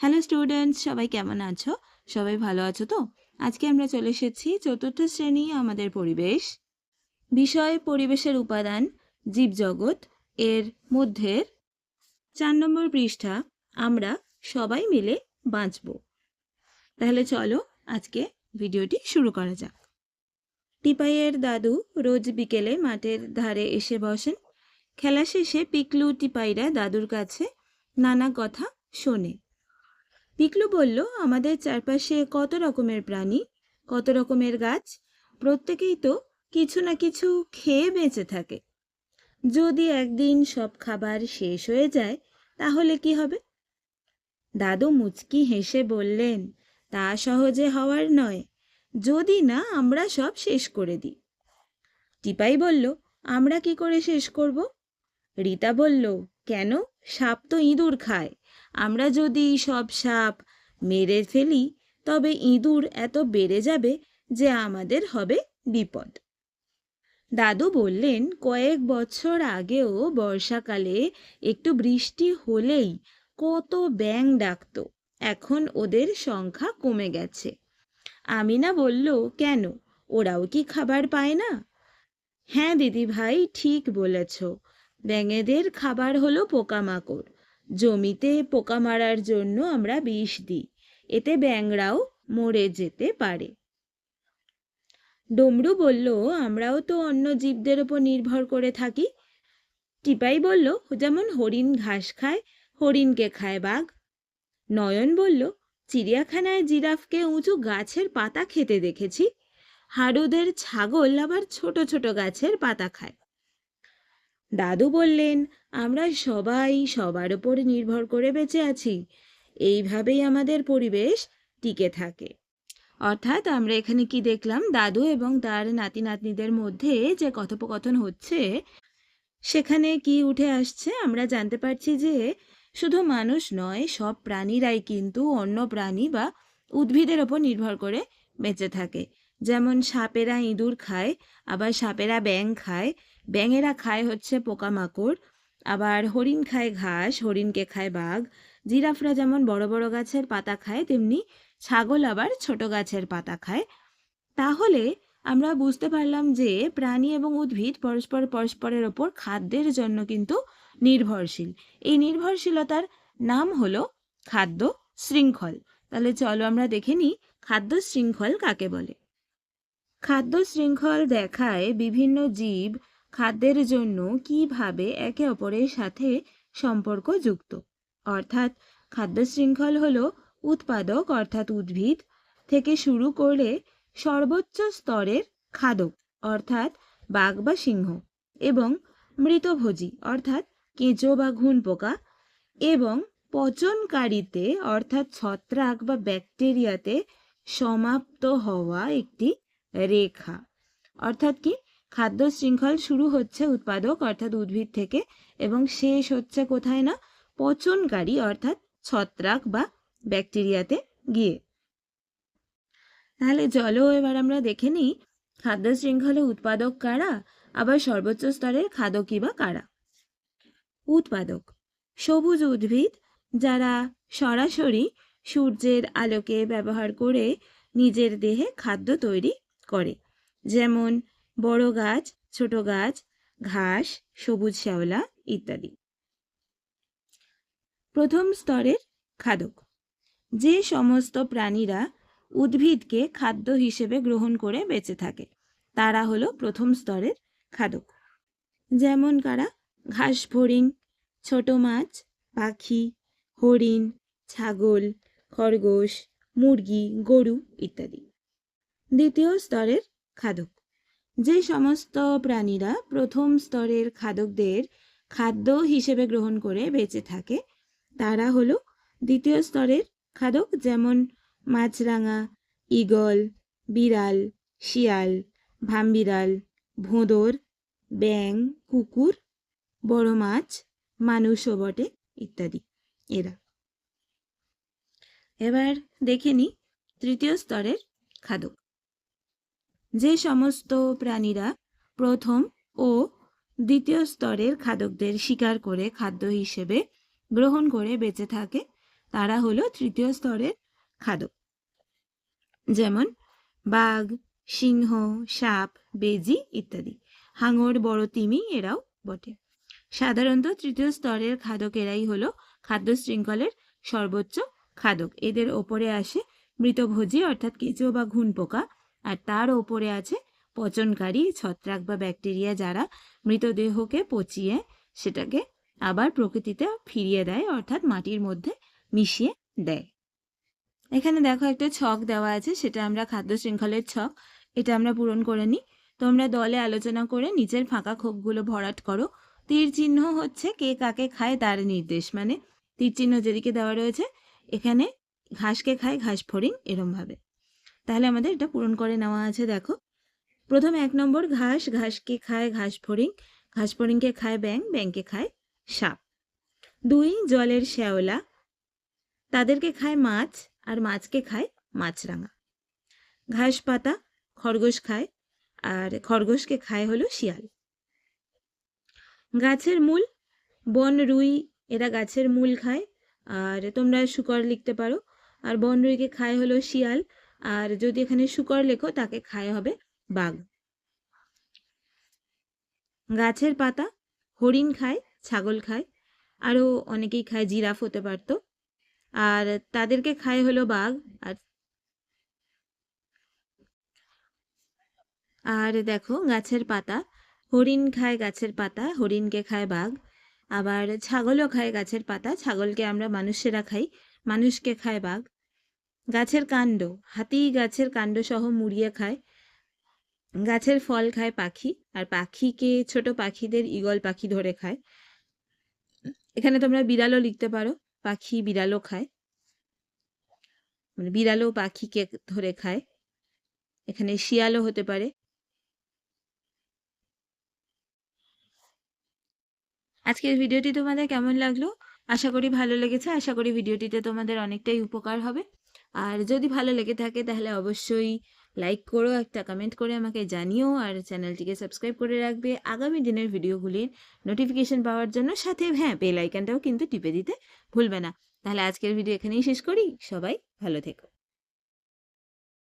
Hello students, সবাই কেমন আছো? সবাই ভালো আছো তো? আজকে আমরা চলে এসেছি চতুর্থ শ্রেণী আমাদের পরিবেশ বিষয়, পরিবেশের উপাদান জীবজগৎ এর মধ্যে 4 নম্বর পৃষ্ঠা আমরা সবাই মিলে বাঁচব। তাহলে চলো আজকে ভিডিওটি শুরু করা যাক। টিপাইয়ের দাদু রোজ বিকেলে মাঠের ধারে এসে বসেন। খেলা শেষে পিকলু টিপাইরা দাদুর কাছে নানা কথা শোনে। পিকলু বলল, আমাদের চারপাশে কত রকমের প্রাণী, কত রকমের গাছ, প্রত্যেকেই তো কিছু না কিছু খেয়ে বেঁচে থাকে। যদি একদিন সব খাবার শেষ হয়ে যায় তাহলে কি হবে? দাদু মুচকি হেসে বললেন, তা সহজে হওয়ার নয়, যদি না আমরা সব শেষ করে দিই। টিপাই বলল, আমরা কি করে শেষ করব? রীতা বলল, কেন, সাপ তো ইঁদুর খায়, আমরা যদি সব সাপ মেরে ফেলি তবে ইঁদুর এত বেড়ে যাবে যে আমাদের হবে বিপদ। দাদু বললেন, কয়েক বছর আগেও বর্ষাকালে একটু বৃষ্টি হলেই কত ব্যাঙ ডাকতো, এখন ওদের সংখ্যা কমে গেছে। আমিনা বলল, কেন, ওরাও কি খাবার পায় না? হ্যাঁ দিদি ভাই, ঠিক বলেছ, ব্যাঙেদের খাবার হলো পোকামাকড়। জমিতে পোকা মারার জন্য আমরা বিষ দিই, এতে ব্যাঙরাও মরে যেতে পারে। ডমরু বলল, আমরাও তো অন্য জীবদের ওপর নির্ভর করে থাকি। টিপাই বলল, যেমন হরিণ ঘাস খায়, হরিণকে খায় বাঘ। নয়ন বলল, চিড়িয়াখানায় জিরাফকে উঁচু গাছের পাতা খেতে দেখেছি। হাড়ুদের ছাগল আবার ছোট ছোট গাছের পাতা খায়। দাদু বললেন, আমরা সবাই সবার ওপর নির্ভর করে বেঁচে আছি, এইভাবেই আমাদের পরিবেশ টিকে থাকে। অর্থাৎ আমরা এখানে কি দেখলাম, দাদু এবং তার নাতি নাতনিদের মধ্যে যে কথোপকথন হচ্ছে সেখানে কি উঠে আসছে, আমরা জানতে পারছি যে শুধু মানুষ নয়, সব প্রাণীরাই কিন্তু অন্য প্রাণী বা উদ্ভিদের ওপর নির্ভর করে বেঁচে থাকে। যেমন সাপেরা ইঁদুর খায়, আবার সাপেরা ব্যাঙ খায়, ব্যাঙেরা খায় হচ্ছে পোকামাকড়, আবার হরিণ খায় ঘাস, হরিণকে খায় বাঘ। জিরাফরা যেমন বড় বড় গাছের পাতা খায়, তেমনি ছাগল আবার ছোট গাছের পাতা খায়। তাহলে আমরা বুঝতে পারলাম যে প্রাণী এবং উদ্ভিদ পরস্পরের ওপর খাদ্যের জন্য কিন্তু নির্ভরশীল। এই নির্ভরশীলতার নাম হলো খাদ্য শৃঙ্খল। তাহলে চলো আমরা দেখে নিই খাদ্য শৃঙ্খল কাকে বলে। খাদ্য শৃঙ্খল দেখায় বিভিন্ন জীব খাদ্যের জন্য কিভাবে একে অপরের সাথে সম্পর্কযুক্ত। অর্থাৎ খাদ্য শৃঙ্খল হলো উৎপাদক অর্থাৎ উদ্ভিদ থেকে শুরু করে সর্বোচ্চ স্তরের খাদক অর্থাৎ বাঘ বা সিংহ, এবং মৃতভোজী অর্থাৎ কেঁচো বা ঘুন পোকা, এবং পচনকারীতে অর্থাৎ ছত্রাক বা ব্যাকটেরিয়াতে সমাপ্ত হওয়া একটি রেখা। অর্থাৎ কি, খাদ্য শৃঙ্খল শুরু হচ্ছে উৎপাদক অর্থাৎ উদ্ভিদ থেকে এবং শেষ হচ্ছে কোথায় না, পচনকারী অর্থাৎ ছত্রাক বা ব্যাকটেরিয়াতে গিয়ে। তাহলে চলো এবার আমরা দেখে নিই খাদ্য শৃঙ্খলে উৎপাদক কারা, আবার সর্বোচ্চ স্তরের খাদকই বা কারা। উৎপাদক সবুজ উদ্ভিদ যারা সরাসরি সূর্যের আলোকে ব্যবহার করে নিজের দেহে খাদ্য তৈরি করে, যেমন বড় গাছ, ছোট গাছ, ঘাস, সবুজ শ্যাওলা ইত্যাদি। প্রথম স্তরের খাদক যে সমস্ত প্রাণীরা উদ্ভিদকে খাদ্য হিসেবে গ্রহণ করে বেঁচে থাকে তারা হলো প্রথম স্তরের খাদক। যেমন কারা, ঘাস ফড়িং, ছোট মাছ, পাখি, হরিণ, ছাগল, খরগোশ, মুরগি, গরু ইত্যাদি। দ্বিতীয় স্তরের খাদক যে সমস্ত প্রাণীরা প্রথম স্তরের খাদকদের খাদ্য হিসেবে গ্রহণ করে বেঁচে থাকে তারা হলো দ্বিতীয় স্তরের খাদক। যেমন মাছরাঙা, ঈগল, বিড়াল, শিয়াল, ভামবিড়াল, ভোঁদর, ব্যাঙ, কুকুর, বড় মাছ, মানুষও বটে ইত্যাদি এরা। এবার দেখে নিই তৃতীয় স্তরের খাদক যে সমস্ত প্রাণীরা প্রথম ও দ্বিতীয় স্তরের খাদকদের শিকার করে খাদ্য হিসেবে গ্রহণ করে বেঁচে থাকে তারা হলো তৃতীয় স্তরের খাদক, যেমন বাঘ, সিংহ, সাপ, বেজি ইত্যাদি। হাঙর, বড় তিমি এরাও বটে। সাধারণত তৃতীয় স্তরের খাদক এরাই হলো খাদ্য শৃঙ্খলের সর্বোচ্চ খাদক। এদের ওপরে আসে মৃতভোজী অর্থাৎ কেঁচো বা ঘুন পোকা, আর তার ওপরে আছে পচনকারী ছত্রাক বা ব্যাকটেরিয়া, যারা মৃতদেহকে পচিয়ে সেটাকে আবার প্রকৃতিতে ফিরিয়ে দেয় অর্থাৎ মাটির মধ্যে মিশিয়ে দেয়। এখানে দেখো একটা ছক দেওয়া আছে, সেটা আমরা খাদ্য শৃঙ্খলের ছক, এটা আমরা পূরণ করে নিই। তোমরা দলে আলোচনা করে নিচের ফাঁকা খোপগুলো ভরাট করো। তীর চিহ্ন হচ্ছে কে কাকে খায় তার নির্দেশ, মানে তীর চিহ্ন যেদিকে দেওয়া রয়েছে এখানে ঘাসকে খায় ঘাস ফড়িং, এরম ভাবে। তাহলে আমাদের এটা পূরণ করে নেওয়া আছে। দেখো প্রথম 1 নম্বর, ঘাস, ঘাসকে খায় ঘাস ফড়িং, ঘাস ফড়িংকে খায় ব্যাঙ, ব্যাঙকে খায় সাপ। 2, জলের শ্যাওলা, তাদেরকে খায় মাছ, আর মাছকে খায় মাছরাঙা। ঘাস পাতা, খরগোশ খায়, আর খরগোশকে খায় হলো শিয়াল। গাছের মূল, বন রুই, এরা গাছের মূল খায়, আর তোমরা শুকর লিখতে পারো। আর বন রুইকে খায় হলো শিয়াল, আর যদি এখানে শুকর লেখো তাকে খায় হবে বাঘ। গাছের পাতা, হরিণ খায়, ছাগল খায়, আরও অনেকেই খায়, জিরাফ হতে পারতো, আর তাদেরকে খায় হলো বাঘ। আর দেখো গাছের পাতা, হরিণ খায় গাছের পাতা, হরিণকে খায় বাঘ। আবার ছাগলও খায় গাছের পাতা, ছাগলকে আমরা মানুষেরা খাই, মানুষকে খায় বাঘ। গাছের কাণ্ড, হাতি গাছের কাণ্ড সহ মুড়িয়ে খায়। গাছের ফল খায় পাখি, আর পাখিকে, ছোট পাখিদের ঈগল পাখি ধরে খায়। এখানে তোমরা বিড়ালও লিখতে পারো, পাখি বিড়ালও খায়, মানে বিড়ালও পাখিকে ধরে খায়। এখানে শিয়ালও হতে পারে। আজকের ভিডিওটি তোমাদের কেমন লাগলো? আশা করি ভালো লেগেছে। আশা করি ভিডিওটিতে তোমাদের অনেকটাই উপকার হবে। আর যদি ভালো লেগে থাকে তাহলে অবশ্যই লাইক করো, একটা কমেন্ট করে আমাকে জানিও, আর চ্যানেলটিকে সাবস্ক্রাইব করে রাখবে আগামী দিনের ভিডিওগুলির নোটিফিকেশন পাওয়ার জন্য। সাথে হ্যাঁ, বেল আইকনটাও কিন্তু টিপে দিতে ভুলবে না। তাহলে আজকের ভিডিও এখানেই শেষ করি। সবাই ভালো থেকো।